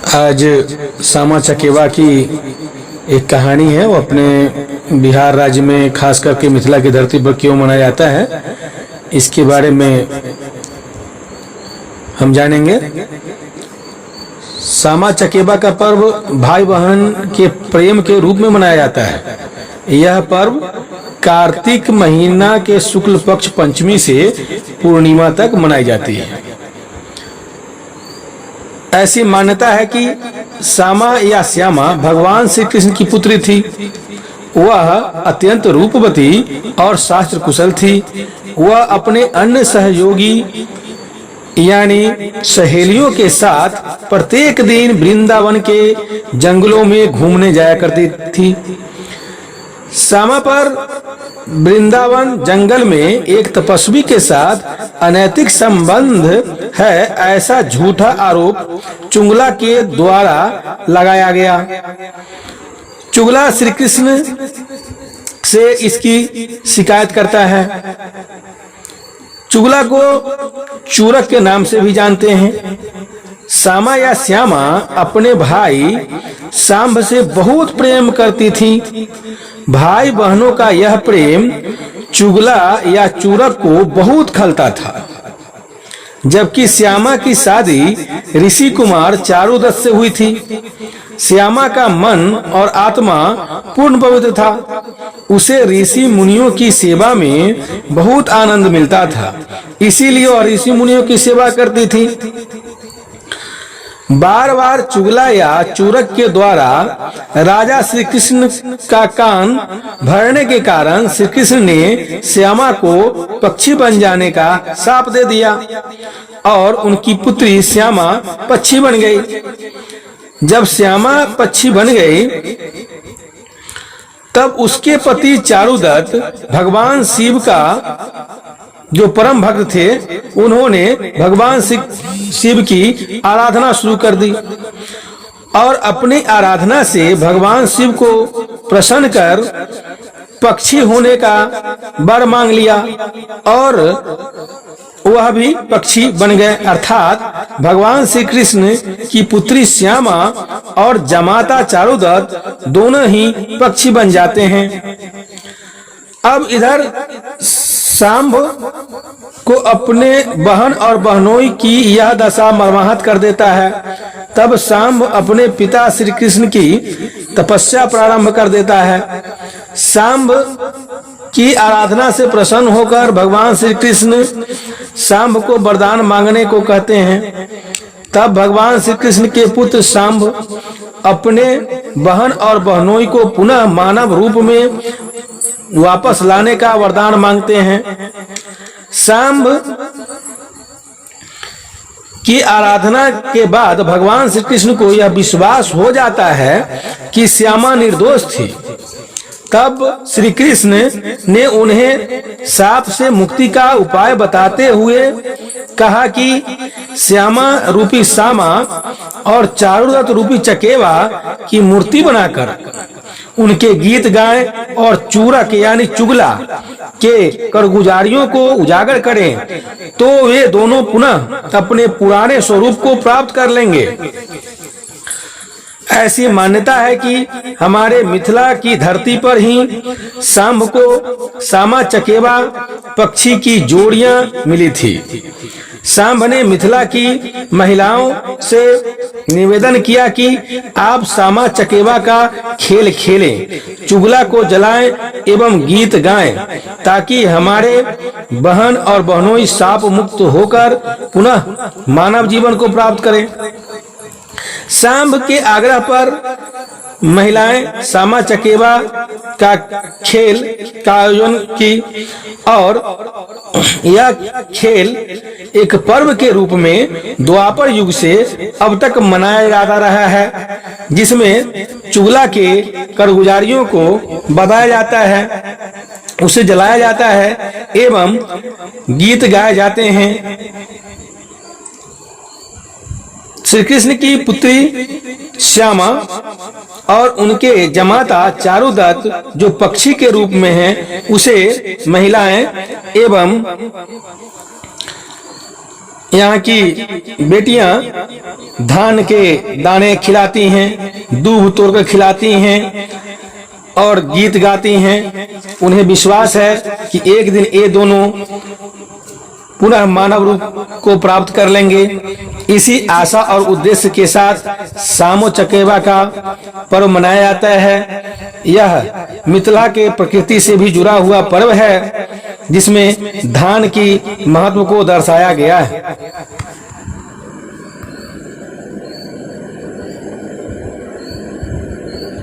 आज सामा चकेवा की एक कहानी है। वो अपने बिहार राज्य में, खास करके मिथिला की धरती पर क्यों मनाया जाता है, इसके बारे में हम जानेंगे। सामा चकेवा का पर्व भाई बहन के प्रेम के रूप में मनाया जाता है। यह पर्व कार्तिक महीना के शुक्ल पक्ष पंचमी से पूर्णिमा तक मनाई जाती है। ऐसी मान्यता है कि सामा या श्यामा भगवान श्री कृष्ण की पुत्री थी। वह अत्यंत रूपवती और शास्त्र कुशल थी। वह अपने अन्य सहयोगी यानी सहेलियों के साथ प्रत्येक दिन वृंदावन के जंगलों में घूमने जाया करती थी। सामा पर वृंदावन जंगल में एक तपस्वी के साथ अनैतिक संबंध है, ऐसा झूठा आरोप चुगला के द्वारा लगाया गया। चुगला श्री कृष्ण से इसकी शिकायत करता है। चुगला को चूरक के नाम से भी जानते हैं। सामा या श्यामा अपने भाई सांब से बहुत प्रेम करती थी। भाई बहनों का यह प्रेम चुगला या चूरक को बहुत खलता था। जबकि श्यामा की शादी ऋषि कुमार चारुदत्त से हुई थी। श्यामा का मन और आत्मा पूर्ण पवित्र था। उसे ऋषि मुनियों की सेवा में बहुत आनंद मिलता था, इसीलिए वह ऋषि मुनियों की सेवा करती थी। बार बार चुगला या चूरक के द्वारा राजा श्री कृष्ण का कान भरने के कारण श्री कृष्ण ने श्यामा को पक्षी बन जाने का शाप दे दिया और उनकी पुत्री श्यामा पक्षी बन गई। जब श्यामा पक्षी बन गई तब उसके पति चारुदत्त भगवान शिव का जो परम भक्त थे, उन्होंने भगवान शिव की आराधना शुरू कर दी और अपनी आराधना से भगवान शिव को प्रसन्न कर पक्षी होने का वर मांग लिया और वह भी पक्षी बन गए। अर्थात भगवान श्री कृष्ण की पुत्री श्यामा और जमाता चारुदत्त दोनों ही पक्षी बन जाते हैं। अब इधर सांब को अपने बहन और बहनोई की यह दशा मर्माहत कर देता है। तब सांब अपने पिता श्री कृष्ण की तपस्या प्रारंभ कर देता है। सांब की आराधना से प्रसन्न होकर भगवान श्री कृष्ण सांब को वरदान मांगने को कहते हैं। तब भगवान श्री कृष्ण के पुत्र सांब अपने बहन और बहनोई को पुनः मानव रूप में वापस लाने का वरदान मांगते हैं। सांब की आराधना के बाद भगवान श्री कृष्ण को यह विश्वास हो जाता है कि श्यामा निर्दोष थी। तब श्री कृष्ण ने उन्हें शाप से मुक्ति का उपाय बताते हुए कहा कि श्यामा रूपी सामा और चारुदत्त रूपी चकेवा की मूर्ति बनाकर उनके गीत गाएं और चूरक यानी चुगला के करगुजारियों को उजागर करें, तो वे दोनों पुनः अपने पुराने स्वरूप को प्राप्त कर लेंगे। ऐसी मान्यता है कि हमारे मिथिला की धरती पर ही सांब को सामा चकेवा पक्षी की जोड़ियां मिली थी। सांब ने मिथिला की महिलाओं से निवेदन किया कि आप सामा चकेवा का खेल खेलें, चुगला को जलाएं एवं गीत गाएं, ताकि हमारे बहन और बहनोई शाप मुक्त होकर पुनः मानव जीवन को प्राप्त करें। सांब के आग्रह पर महिलाएं सामा चकेवा का खेल का आयोजन की और यह खेल एक पर्व के रूप में द्वापर युग से अब तक मनाया जाता रहा है, जिसमें चुगला के करगुजारियों को बताया जाता है, उसे जलाया जाता है एवं गीत गाए जाते हैं। श्री कृष्ण की पुत्री श्यामा और उनके जमाता चारुदत्त जो पक्षी के रूप में हैं, उसे महिलाएं एवं यहाँ की बेटियां धान के दाने खिलाती हैं, दूध तोड़कर खिलाती हैं और गीत गाती हैं। उन्हें विश्वास है कि एक दिन ये दोनों पुनः मानव रूप को प्राप्त कर लेंगे। इसी आशा और उद्देश्य के साथ सामो चकेबा का पर्व मनाया जाता है। यह मिथिला के प्रकृति से भी जुड़ा हुआ पर्व है, जिसमें धान की महत्व को दर्शाया गया है।